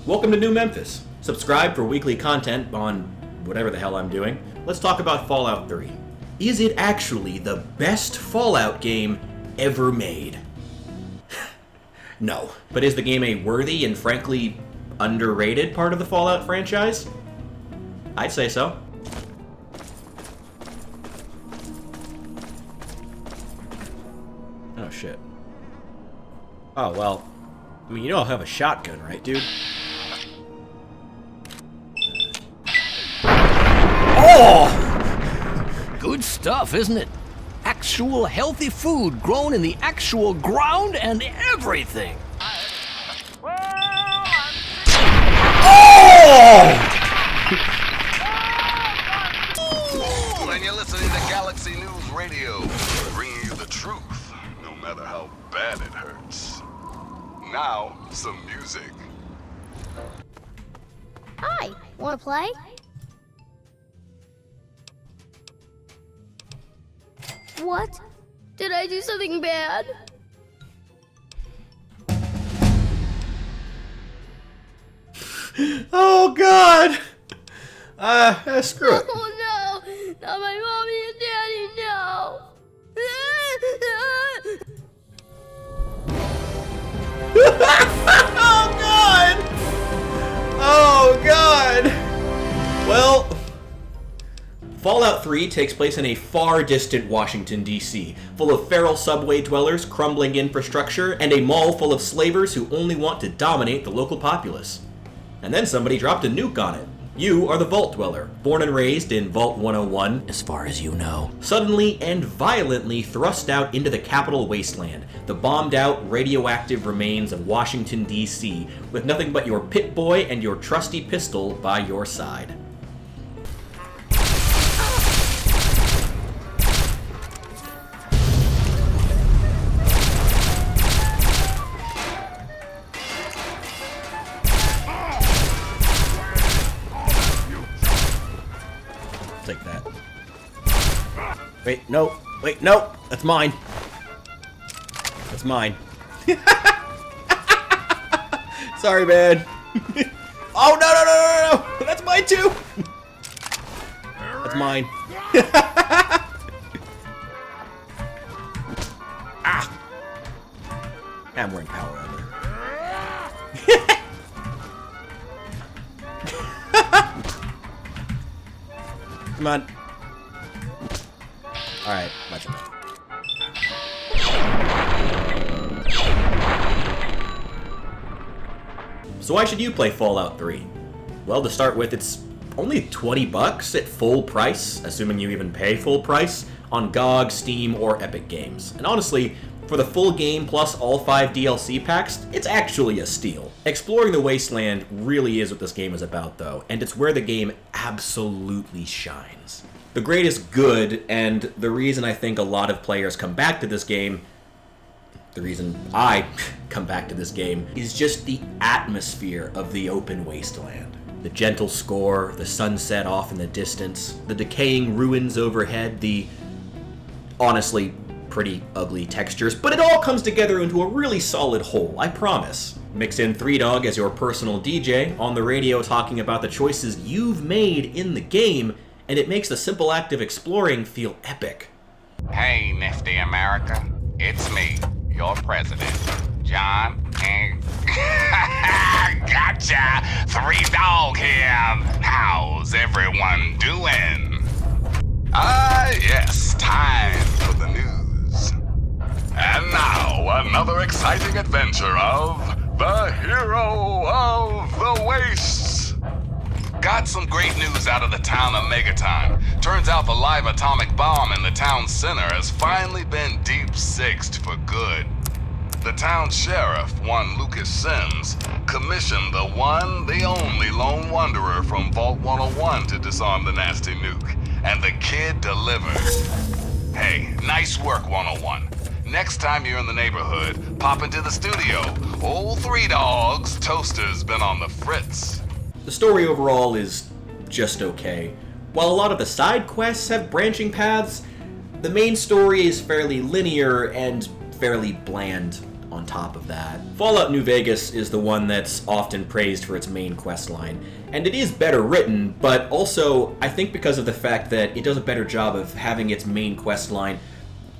Welcome to New Memphis. Subscribe for weekly content on whatever the hell I'm doing. Let's talk about Fallout 3. Is it actually the best Fallout game ever made? No. But is the game a worthy and frankly underrated part of the Fallout franchise? I'd say so. Oh shit. Oh well. I mean, you know I'll have a shotgun, right, dude? Oh! Good stuff, isn't it? Actual healthy food grown in the actual ground and everything. Oh! And you're listening to Galaxy News Radio, bringing you the truth, no matter how bad it hurts. Now, some music. Hi, wanna play? What? Did I do something bad? Oh god! Screw it. Oh no! Not my mommy and daddy, no! Oh god! Oh god! Well, Fallout 3 takes place in a far distant Washington, D.C., full of feral subway dwellers, crumbling infrastructure, and a mall full of slavers who only want to dominate the local populace. And then somebody dropped a nuke on it. You are the Vault Dweller, born and raised in Vault 101, as far as you know. Suddenly and violently thrust out into the capital wasteland, the bombed-out, radioactive remains of Washington, D.C., with nothing but your Pit-Boy and your trusty pistol by your side. Take that. Wait, no. Wait, no. That's mine. That's mine. Sorry, man. Oh, no, no, no, no, no. That's mine, too. That's mine. Ah. I'm wearing power armor. Come on. Alright, much of it. So why should you play Fallout 3? Well, to start with, it's only $20 at full price, assuming you even pay full price, on GOG, Steam, or Epic Games. And honestly, for the full game plus all 5 DLC packs, it's actually a steal. Exploring the wasteland really is what this game is about, though, and it's where the game absolutely shines. The greatest good, and the reason I think a lot of players come back to this game, the reason I come back to this game, is just the atmosphere of the open wasteland. The gentle score, the sunset off in the distance, the decaying ruins overhead, the honestly pretty ugly textures, but it all comes together into a really solid whole, I promise. Mix in 3Dog as your personal DJ, on the radio talking about the choices you've made in the game, and it makes the simple act of exploring feel epic. Hey, nifty America. It's me, your president, John and... Gotcha! 3Dog here. How's everyone doing? Ah, yes, time for the news. And now, another exciting adventure of the hero of the wastes. Got some great news out of the town of Megaton. Turns out the live atomic bomb in the town center has finally been deep-sixed for good. The town sheriff, one Lucas Sims, commissioned the one, the only lone wanderer from Vault 101 to disarm the nasty nuke. And the kid delivered. Hey, nice work, 101. Next time you're in the neighborhood, pop into the studio. Old 3Dog's toaster's been on the fritz. The story overall is just okay. While a lot of the side quests have branching paths, the main story is fairly linear and fairly bland, on top of that. Fallout New Vegas is the one that's often praised for its main quest line, and it is better written, but also I think because of the fact that it does a better job of having its main quest line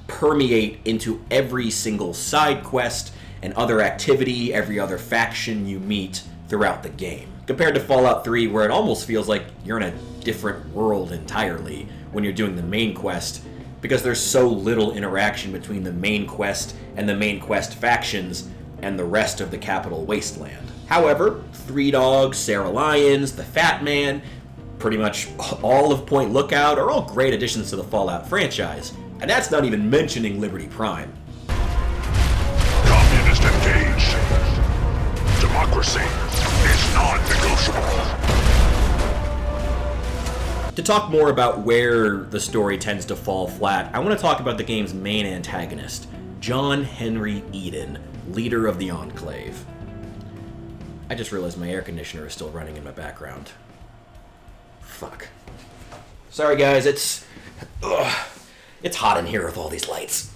permeate into every single side quest and other activity, every other faction you meet throughout the game. Compared to Fallout 3, where it almost feels like you're in a different world entirely when you're doing the main quest, because there's so little interaction between the main quest and the main quest factions and the rest of the Capital Wasteland. However, Three Dogs, Sarah Lyons, the Fat Man, pretty much all of Point Lookout are all great additions to the Fallout franchise, and that's not even mentioning Liberty Prime. Communist engaged. Democracy is non-negotiable. To talk more about where the story tends to fall flat, I want to talk about the game's main antagonist, John Henry Eden, leader of the Enclave. I just realized my air conditioner is still running in my background. Fuck. Sorry guys, it's hot in here with all these lights.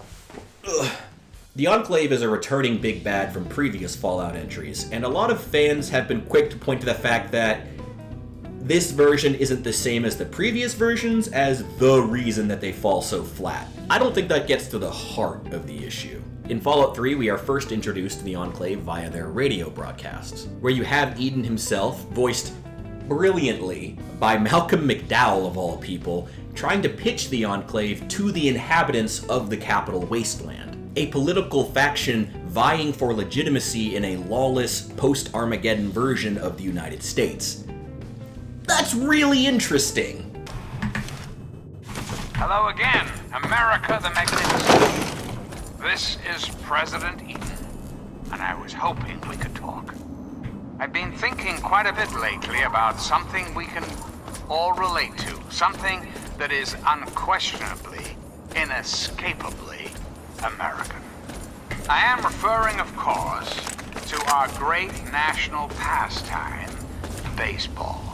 The Enclave is a returning big bad from previous Fallout entries, and a lot of fans have been quick to point to the fact that this version isn't the same as the previous versions as the reason that they fall so flat. I don't think that gets to the heart of the issue. In Fallout 3, we are first introduced to the Enclave via their radio broadcasts, where you have Eden himself, voiced brilliantly by Malcolm McDowell of all people, trying to pitch the Enclave to the inhabitants of the Capital Wasteland, a political faction vying for legitimacy in a lawless, post-Armageddon version of the United States. That's really interesting. Hello again, America the Magnificent. This is President Eden, and I was hoping we could talk. I've been thinking quite a bit lately about something we can all relate to, something that is unquestionably, inescapably American. I am referring, of course, to our great national pastime, baseball.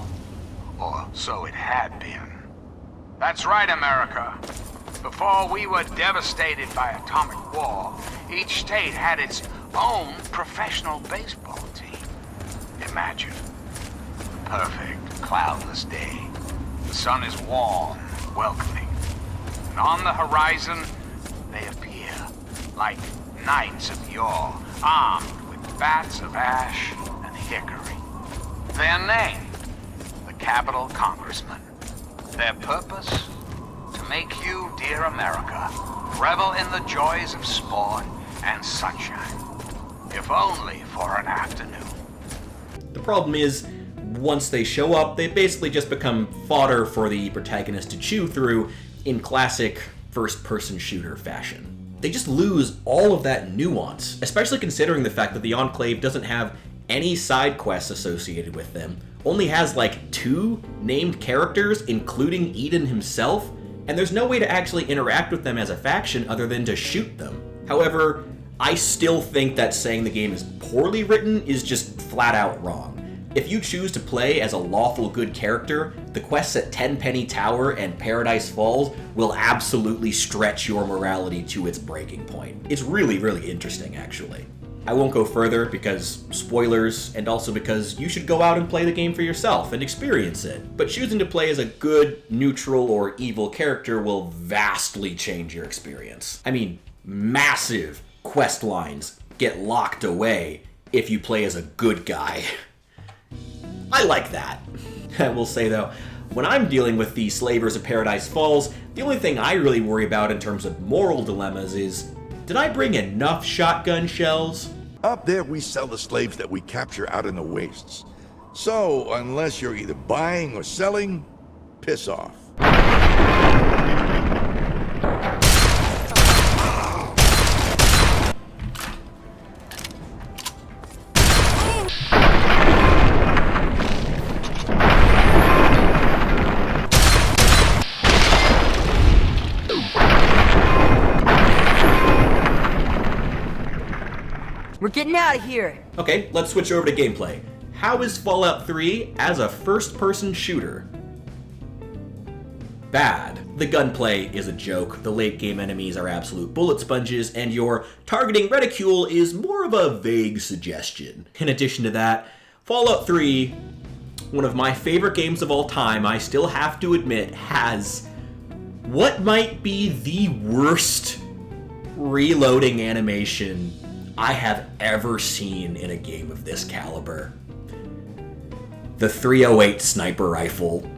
Or so it had been. That's right, America. Before we were devastated by atomic war, each state had its own professional baseball team. Imagine. Perfect, cloudless day. The sun is warm, welcoming. And on the horizon, they appear, like knights of yore, armed with bats of ash and hickory. Their name, Capital Congressmen. Their purpose? To make you, dear America, revel in the joys of sport and sunshine. If only for an afternoon. The problem is, once they show up, they basically just become fodder for the protagonist to chew through in classic first-person shooter fashion. They just lose all of that nuance, especially considering the fact that the Enclave doesn't have any side quests associated with them, only has like 2 named characters, including Eden himself, and there's no way to actually interact with them as a faction other than to shoot them. However, I still think that saying the game is poorly written is just flat out wrong. If you choose to play as a lawful good character, the quests at Tenpenny Tower and Paradise Falls will absolutely stretch your morality to its breaking point. It's really, really interesting, actually. I won't go further because spoilers, and also because you should go out and play the game for yourself and experience it. But choosing to play as a good, neutral, or evil character will vastly change your experience. I mean, massive quest lines get locked away if you play as a good guy. I like that. I will say though, when I'm dealing with the slavers of Paradise Falls, the only thing I really worry about in terms of moral dilemmas is, did I bring enough shotgun shells? Up there, we sell the slaves that we capture out in the wastes. So, unless you're either buying or selling, piss off. We're getting out of here. Okay, let's switch over to gameplay. How is Fallout 3 as a first-person shooter? Bad. the gunplay is a joke, the late game enemies are absolute bullet sponges, and your targeting reticule is more of a vague suggestion. In addition to that, Fallout 3, one of my favorite games of all time, I still have to admit, has what might be the worst reloading animation I have ever seen in a game of this caliber. The 308 sniper rifle.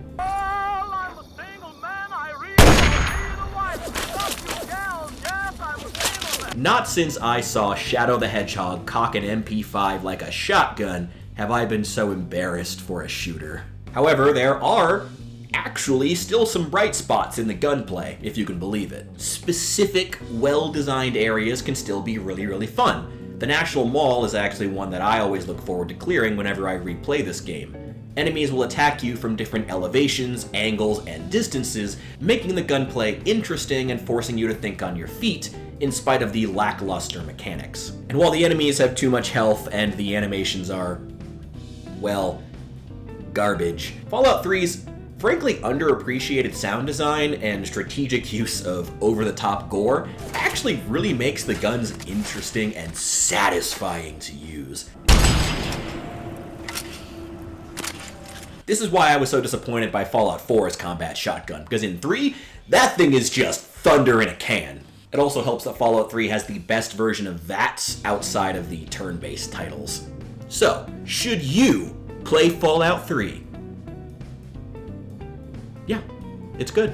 Not since I saw Shadow the Hedgehog cock an MP5 like a shotgun have I been so embarrassed for a shooter. However, there are actually still some bright spots in the gunplay, if you can believe it. Specific, well-designed areas can still be really, really fun. The National Mall is actually one that I always look forward to clearing whenever I replay this game. Enemies will attack you from different elevations, angles, and distances, making the gunplay interesting and forcing you to think on your feet, in spite of the lackluster mechanics. And while the enemies have too much health and the animations are, well, garbage, Fallout 3's frankly underappreciated sound design and strategic use of over-the-top gore actually really makes the guns interesting and satisfying to use. This is why I was so disappointed by Fallout 4's combat shotgun, because in 3, that thing is just thunder in a can. It also helps that Fallout 3 has the best version of VATS outside of the turn-based titles. So, should you play Fallout 3? Yeah, it's good.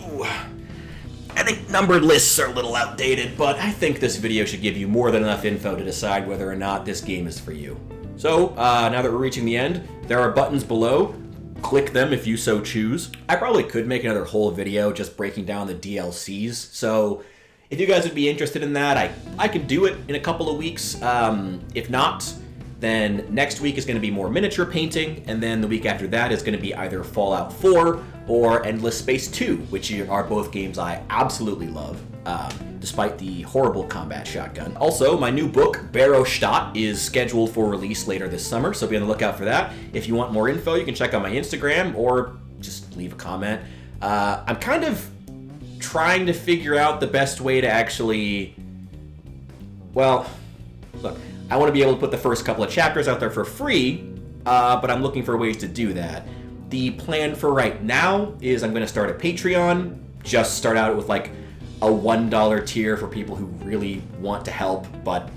Ooh, I think numbered lists are a little outdated, but I think this video should give you more than enough info to decide whether or not this game is for you. So, now that we're reaching the end, there are buttons below. Click them if you so choose. I probably could make another whole video just breaking down the DLCs, so if you guys would be interested in that, I can do it in a couple of weeks. If not, then next week is going to be more miniature painting, and then the week after that is going to be either Fallout 4 or Endless Space 2, which are both games I absolutely love, despite the horrible combat shotgun. Also, my new book, Barrowstadt, is scheduled for release later this summer, so be on the lookout for that. If you want more info, you can check out my Instagram or just leave a comment. I'm kind of trying to figure out the best way to actually, well, look, I want to be able to put the first couple of chapters out there for free, but I'm looking for ways to do that. The plan for right now is I'm going to start a Patreon, just start out with like a $1 tier for people who really want to help, but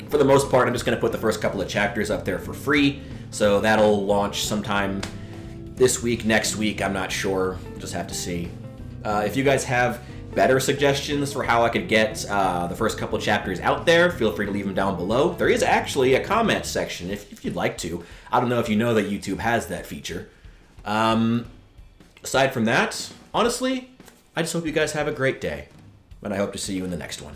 for the most part, I'm just going to put the first couple of chapters up there for free, so that'll launch sometime this week, next week, I'm not sure, just have to see. If you guys have better suggestions for how I could get the first couple of chapters out there, feel free to leave them down below. There is actually a comment section if you'd like to. I don't know if you know that YouTube has that feature. Aside from that, honestly, I just hope you guys have a great day, and I hope to see you in the next one.